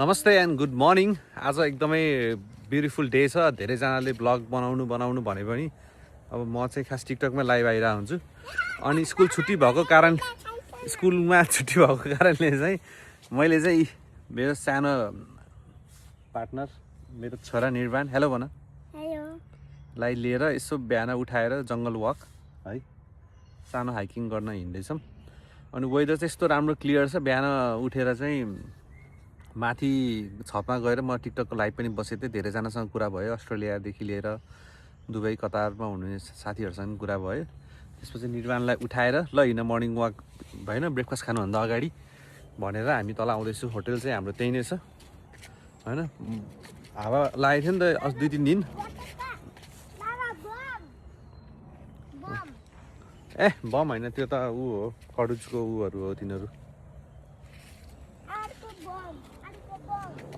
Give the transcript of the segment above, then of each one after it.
नमस्ते and good morning. आज एकदमै ब्युटिफुल डे छ। धेरैजनाले ब्लग बनाउनु भने पनि अब म चाहिँ खास टिकटकमा लाइभ आइरहेको हुन्छु। अनि स्कुल छुट्टी भएको कारणले चाहिँ मैले चाहिँ मेरो सानो पार्टनर मेरो छोरा निर्वाण हेलो भन लाई लिएर यसो बिहान उठाएर जङ्गल वक है सानो हाइकिङ गर्न हिँड्दैछौँ। अनि वेदर चाहिँ यस्तो राम्रो क्लियर छ। बिहान उठेर चाहिँ माथि छतमा गएर म टिकटकको लाइभ पनि बसेको थिएँ। धेरैजनासँग कुरा भयो, अस्ट्रेलियादेखि लिएर दुबई कतारमा हुनुहुने साथीहरूसँग कुरा भयो। त्यसपछि निर्वाणलाई उठाएर ल हिँड मर्निङ वाक भएन ब्रेकफास्ट खानुभन्दा अगाडि भनेर हामी तल आउँदैछु। होटल चाहिँ हाम्रो त्यही नै छ होइन। हावा लागेको थियो नि त 2-3 दिन। ए बम होइन त्यो त ऊ हो खडुजको ऊहरू हो तिनीहरू।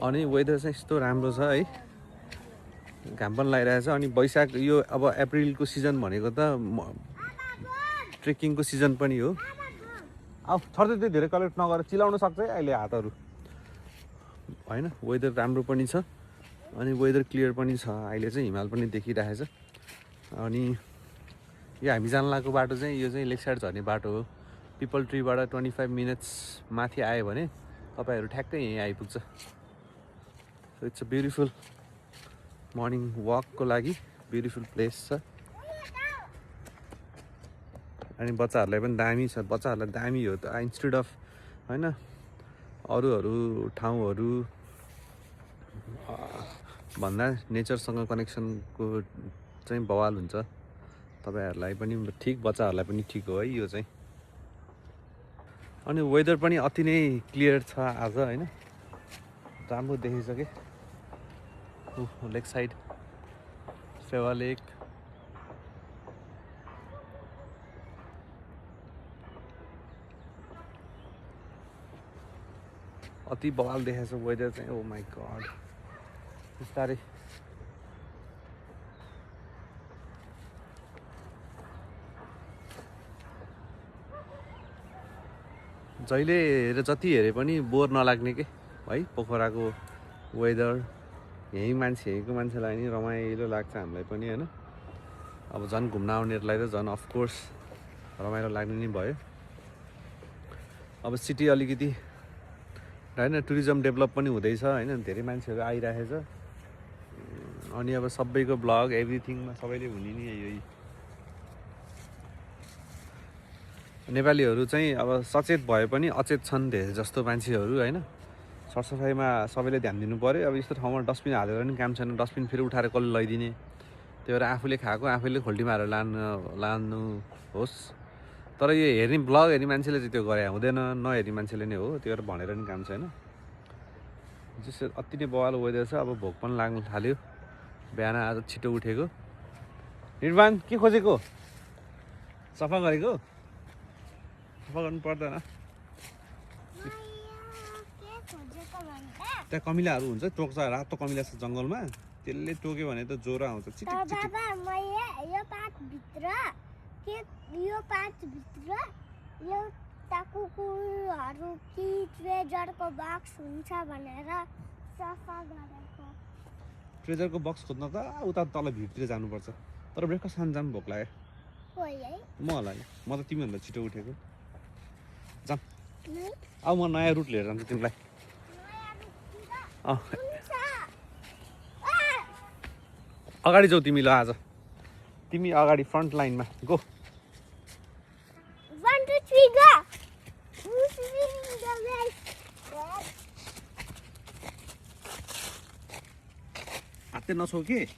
अनि वेदर चाहिँ यस्तो राम्रो छ है, घाम पनि लागिरहेछ। अनि वैशाख यो अब अप्रिलको सिजन भनेको त ट्रेकिङको सिजन पनि हो। अब छर्दै त्यो धेरै कलेक्ट नगरेर चिलाउन सक्छ है अहिले हातहरू होइन। वेदर राम्रो पनि छ अनि वेदर क्लियर पनि छ। अहिले चाहिँ हिमाल पनि देखिरहेछ। अनि यो हामी जान लागेको बाटो चाहिँ यो चाहिँ लेक साइड झर्ने बाटो हो। पिपल ट्रीबाट 25 मिनट्स माथि आयो भने तपाईँहरू ठ्याक्कै यहीँ आइपुग्छ। So it's a beautiful morning वकको लागि ब्युटिफुल प्लेस छ। अनि बच्चाहरूलाई पनि दामी छ। बच्चाहरूलाई दामी हो त इन्स्टेड अफ होइन अरू ठाउँहरू भन्दा नेचरसँग कनेक्सनको चाहिँ बवाल हुन्छ। तपाईँहरूलाई पनि ठिक, बच्चाहरूलाई पनि ठिक हो है यो चाहिँ। अनि वेदर पनि अति नै क्लियर छ आज होइन, राम्रो देखिसके। लेक साइड फेवा लेक अति बवाल देखेको छ वेदर चाहिँ। ओ माई गड बिस्तारै जहिले हेरे जति हेरे पनि बोर नलाग्ने के है। पोखराको वेदर यहीँको मान्छेलाई नि रमाइलो लाग्छ, हामीलाई पनि होइन। अब झन् घुम्न आउनेहरूलाई त झन् अफकोर्स रमाइलो लाग्ने नै भयो। अब सिटी अलिकति होइन टुरिज्म डेभलप पनि हुँदैछ होइन, धेरै मान्छेहरू आइरहेछ। अनि अब सबैको ब्लग एभ्रिथिङमा सबैले हुने नि यही। नेपालीहरू चाहिँ अब सचेत भए पनि अचेत छन् धेरै जस्तो मान्छेहरू होइन। सरसफाइमा सबैले ध्यान दिनु पऱ्यो। अब यस्तो ठाउँमा डस्टबिन हालेर पनि काम छैन, डस्टबिन फेरि उठाएर कसले लैदिने। त्यही भएर आफूले खाएको आफैले खोल्टी मारेर लानु होस्। तर यो हेर्ने ब्लग हेर्ने मान्छेले चाहिँ त्यो गरे हुँदैन, नहेर्ने मान्छेले नै हो। त्यो भएर भनेर पनि काम छैन। जस्तो अति नै बवाल वेदर छ। अब भोक पनि लाग्नु थाल्यो, बिहान आज छिटो उठेको। निर्वाण के खोजेको? सफा गरेको? सफा गर्नु पर्दैन। त्यहाँ कमिलाहरू हुन्छ, टोक्छ, रातो कमिला छ जङ्गलमा, त्यसले टोक्यो भने त ज्वरो आउँछ। यो पातभित्र एउटा कुकुरहरू कि ट्रेजरको बक्स हुन्छ भनेर सफा गरेको। ट्रेजरको बक्स खोज्न त उता तल भिडतिर जानुपर्छ। तर ब्रेकफास्ट खान जाम भोक लाग्यो। म होला नि, म त तिमीभन्दा छिटो उठेको। जाम अब म नयाँ रुट लिएर जान्छु तिमीलाई। अगाडि जाऊ तिमी। ल आज तिमी अगाडि फ्रन्ट लाइनमा गो। 1 2 3 गो। हातै नछौ के?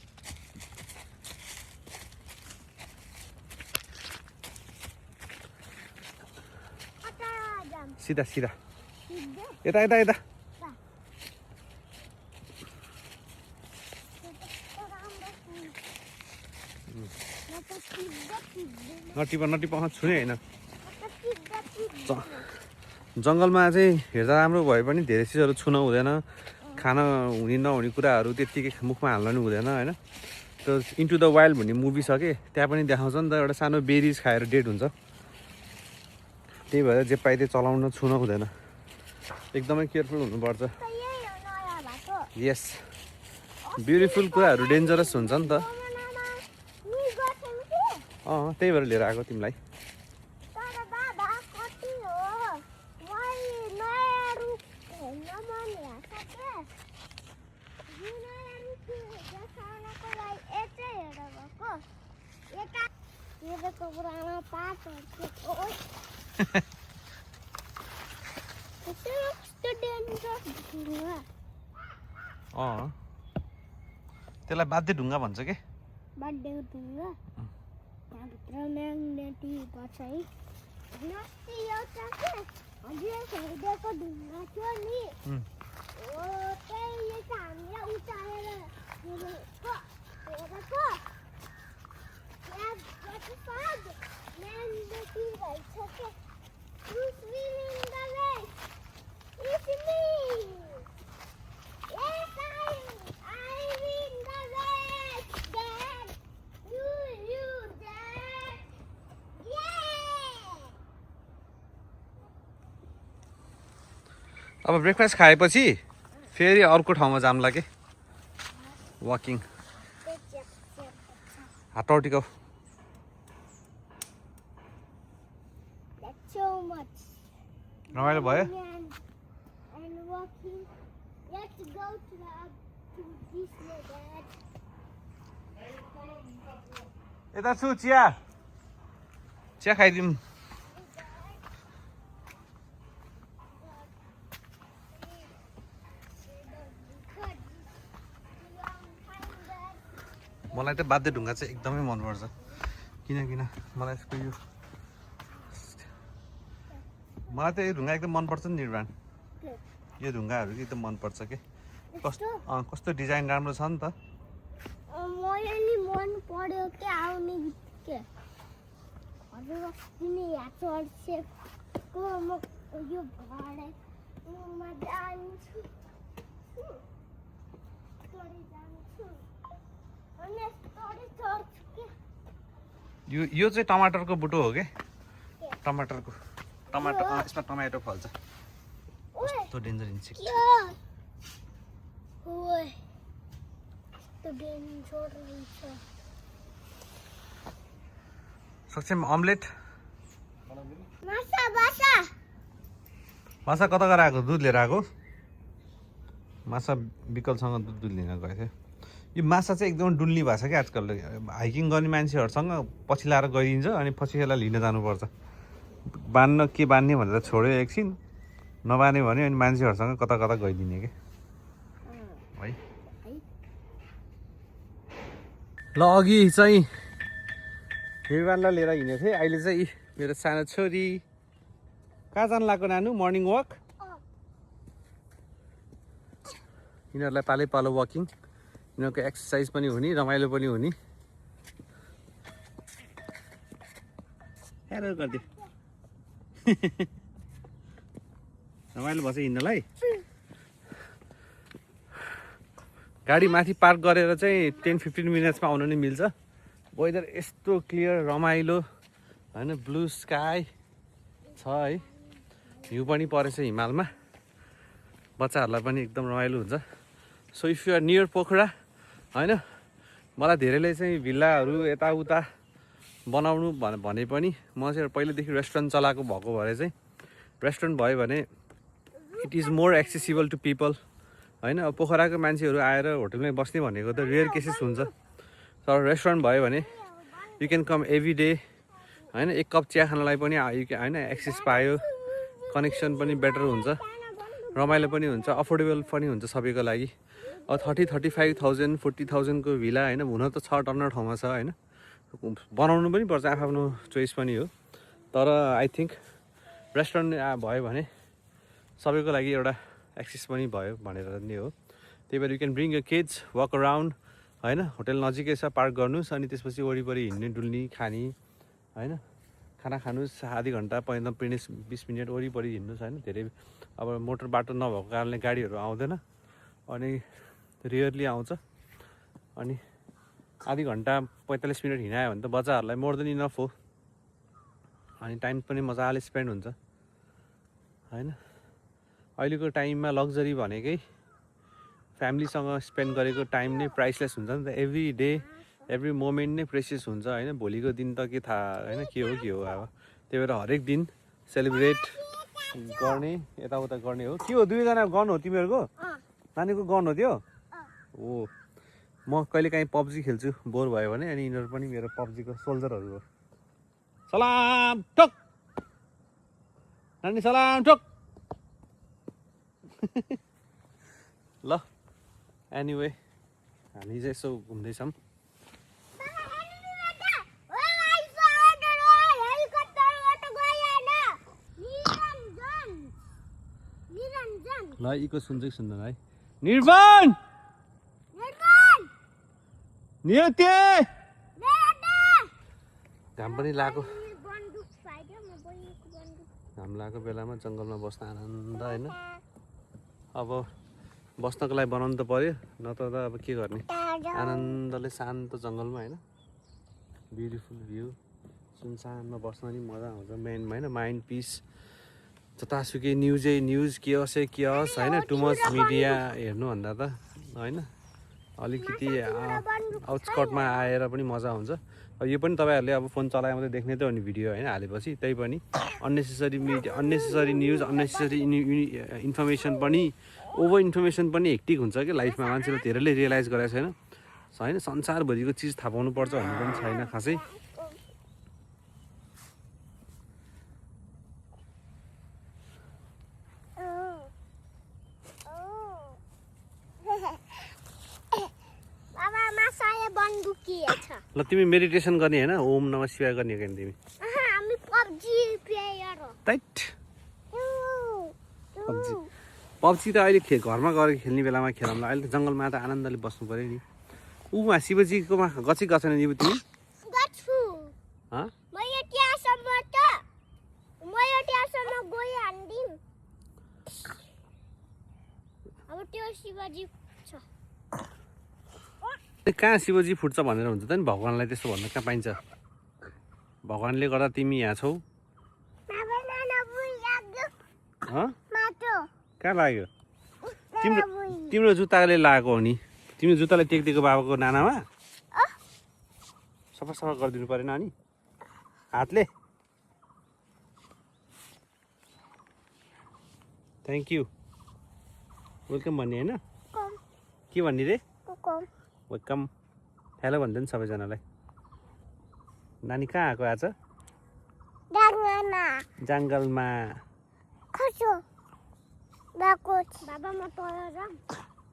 सिधा सिधा यता यता यता। नटिप छुने होइन। जङ्गलमा चाहिँ हेर्दा राम्रो भए पनि धेरै चिजहरू छुन हुँदैन। खान हुने नहुने कुराहरू त्यत्तिकै मुखमा हाल्न नि हुँदैन होइन। त्यो इन्टु द वाइल्ड भन्ने मुभी छ कि त्यहाँ पनि देखाउँछ नि त, एउटा सानो बेरिज खाएर डेड हुन्छ। त्यही भएर जे पाइदिए चलाउन छुन हुँदैन, एकदमै केयरफुल हुनुपर्छ। यस ब्युटिफुल कुराहरू डेन्जरस हुन्छ नि त जमानामा नि गर्थ्यौँ कि त्यही भएर लिएर आएको तिमीलाई तर बाबा कति हो मैले नयाँ रूप हेर्न मन लाग्छ क्या यो नयाँ रूप देखाउनको लागि यतै हेरेर गएको यता हेरेको पुरानो पातहरू कस्तो डेन्जरस ढुङ्गा त्यसलाई बाध्य ढुङ्गा भन्छ के बर्थडेको ढुङ्गा त्यहाँभित्र म्याग्नेटिक गर्छ है अस्ति एउटा के हजुर हेरिदिएको ढुङ्गा थियो नि हो त्यसले चाहिँ हामीलाई उचालेर हेरेको त्यहाँ जति साथ म्याग्नेटिक रहेछ के Who's winning the race? It's me! Yes, I win the race, Dad! You, Dad! Yeah! अब ब्रेकफास्ट खाएपछि फेरि अर्को ठाउँमा जाम्ला के वाकिङ हात टिकाउ That's so much. रमाइलो भयो And walking. Let's go to this way, Dad. यता छु चिया चिया खाइदिउँ मलाई त बाध्य ढुङ्गा चाहिँ एकदमै मनपर्छ किन मलाई यसको यो मलाई त यो ढुङ्गा एकदम मनपर्छ नि निर्माण यो ढुङ्गाहरू एकदम मनपर्छ के कस्तो डिजाइन राम्रो छ नि त मलाई नि मन पर्यो के आउने बित्तिकै हजुर अस्ति नै यहाँ चढ्सेको म यो भाडामा जान्छु अनि यस्तरी चढ्छु के यो चाहिँ टमाटरको बुटो हो के टमाटर यसमा टमाटो फल्छ कस्तो डेन्जर इन्सेक्ट ओए तो डेन्जर रहेछ सक्छौँ अमलेट माछा कता गएर आएको दुध लिएर आएको माछा विकलसँग दुध लिन गएको थियो यो माछा चाहिँ एकदम डुल्ने भएको छ क्या आजकल हाइकिङ गर्ने मान्छेहरूसँग पछि लाएर गइदिन्छ अनि पछि यसलाई लिन जानुपर्छ बाँध्न के बाँध्ने भनेर छोड्यो एकछिन नबाँध्यो भने अनि मान्छेहरूसँग कता कता गइदिने के है ल अघि चाहिँ हिरवानलाई लिएर हिँडेको थिएँ अहिले चाहिँ मेरो सानो छोरी कहाँ जानु लाग्यो नानु मर्निङ वक यिनीहरूलाई पालै पालो वकिङ यिनीहरूको एक्सर्साइज पनि हुने रमाइलो पनि हुने हेर गरिदियो रमाइलो भएछ हिँड्नलाई गाडी माथि पार्क गरेर चाहिँ 10-15 मिनट्समा आउनु नि मिल्छ वेदर यस्तो क्लियर रमाइलो होइन ब्लू स्काई छ है भ्यू पनि परेछ हिमालमा बच्चाहरूलाई पनि एकदम रमाइलो हुन्छ so if you are near Pokhara होइन मलाई धेरैले चाहिँ भिल्लाहरू यताउता बनाउनु भने पनि म चाहिँ पहिलेदेखि रेस्टुरेन्ट चलाएको भएको भएर चाहिँ रेस्टुरेन्ट भयो भने it is more accessible to people होइन अब पोखराको मान्छेहरू आएर होटलमै बस्ने भनेको त रेयर केसेस हुन्छ तर रेस्टुरेन्ट भयो भने you can com every day होइन एक कप चिया खानलाई पनि होइन एक्सेस पायो कनेक्सन पनि बेटर हुन्छ रमाइलो पनि हुन्छ अफोर्डेबल पनि हुन्छ सबैको लागि अब 30-35,000 40,000 को भिला होइन हुन त छ टन्न ठाउँमा छ होइन बनाउनु पनि पर्छ आफ्नो चोइस पनि हो तर आई थिङ्क रेस्टुरेन्ट भयो भने सबैको लागि एउटा एक्सेस पनि भयो भनेर नै हो त्यही भएर you can bring your kids walk around होइन होटल नजिकै छ पार्क गर्नुहोस् अनि त्यसपछि वरिपरि हिँड्ने डुल्ने खाने होइन खाना खानुहोस् आधी घन्टा 15-20 मिनट वरिपरि हिँड्नुहोस् होइन धेरै अब मोटर बाटो नभएको कारणले गाडीहरू आउँदैन अनि रियरली आउँछ अनि आधी घन्टा 45 मिनट हिँडायो भने त बच्चाहरूलाई मोर देन इनफ हो अनि टाइम पनि मजाले स्पेन्ड हुन्छ होइन अहिलेको टाइममा लग्जरी भनेकै फ्यामिलीसँग स्पेन्ड गरेको टाइम नै प्राइसलेस हुन्छ नि त एभ्री डे एभ्री मोमेन्ट नै प्रेसियस हुन्छ होइन भोलिको दिन त के थाहा होइन के हो अब त्यही भएर हरेक दिन सेलिब्रेट गर्ने यताउता गर्ने हो के हो दुईजना गन हो तिमीहरूको नानीको गन हो त्यो हो म कहिलेकाहीँ पब्जी खेल्छु बोर भयो भने अनि यिनीहरू पनि मेरो पब्जीको सोल्जरहरू हो सलाम ठोक नानी सलाम ठोक ल एनिवे हामी चाहिँ यसो घुम्दैछौँ ल यीको सुन्छ कि सुन्दैन है निर्वाण निरते घाम पनि लागेको घाम लागेको बेलामा जङ्गलमा बस्न आनन्द होइन अब बस्नको लागि बनाउनु त पर्यो नत्र त अब के गर्ने आनन्दले शान्त जङ्गलमा होइन ब्युटिफुल भ्यू सुनसानमा बस्न नि मजा आउँछ मेनमा होइन माइन्ड पिस जतासुकै न्युज के होस् होइन टु मच मिडिया हेर्नुभन्दा त होइन अलिकति आउटस्कटमा आएर पनि मजा हुन्छ अब यो पनि तपाईँहरूले अब फोन चलाएर मात्रै देख्ने त हो नि भिडियो होइन हालेपछि त्यही पनि अननेसेसरी न्युज अननेसेसरी इन्फर्मेसन पनि ओभर इन्फर्मेसन पनि हेक्टिक हुन्छ कि लाइफमा मान्छेले धेरैले रियलाइज गरेको छैन होइन संसारभरिको चिज थाहा पाउनु पर्छ भन्ने पनि छैन खासै ल तिमी मेडिटेसन गर्ने होइन ओम नमः शिवाय गर्ने हो तिमी पब्जी त अहिले घरमा गएर खेल्ने बेलामा खेलौँला अहिले त जङ्गलमा त आनन्दले बस्नु पऱ्यो नि उमा शिवजीकोमा गछि गछ नि तिमी कहाँ शिवजी फुट्छ भनेर हुन्छ त नि भगवान्लाई त्यस्तो भन्नु कहाँ पाइन्छ भगवान्ले गर्दा तिमी यहाँ छौ कहाँ लाग्यो तिम्रो जुत्ताले लागेको हो नि तिम्रो जुत्ताले टेक्दिएको बाबाको नानामा सफा गरिदिनु परेन अनि हातले थ्याङ्क यू वेलकम भन्ने होइन के भन्ने रे वेलकम हेलो भन्दै नि सबैजनालाई नानी कहाँ आएको आज जङ्गलमा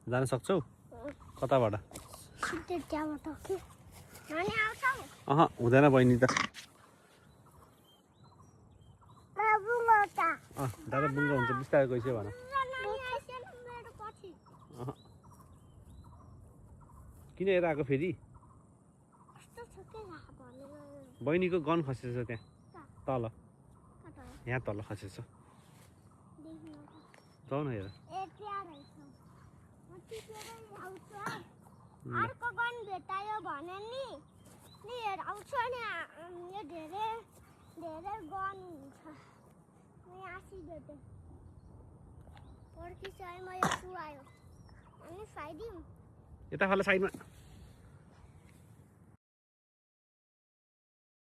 जान सक्छौ कताबाट हुँदैन बहिनी त दादा बुङ्गा हुन्छ बिस्तारै गइसक्यो भन किन यता आएको फेरि बहिनीको गन खसेछ त्यहाँ तल यहाँ तल खसेछ जाऊ न हेर अर्को गन भेटायो भने नि आउँछ नि यो धेरै गन हुन्छ आसी भेटे पर्खिसकेमा यो सुआयो अनि फाइदिउँ यता फल साइडमा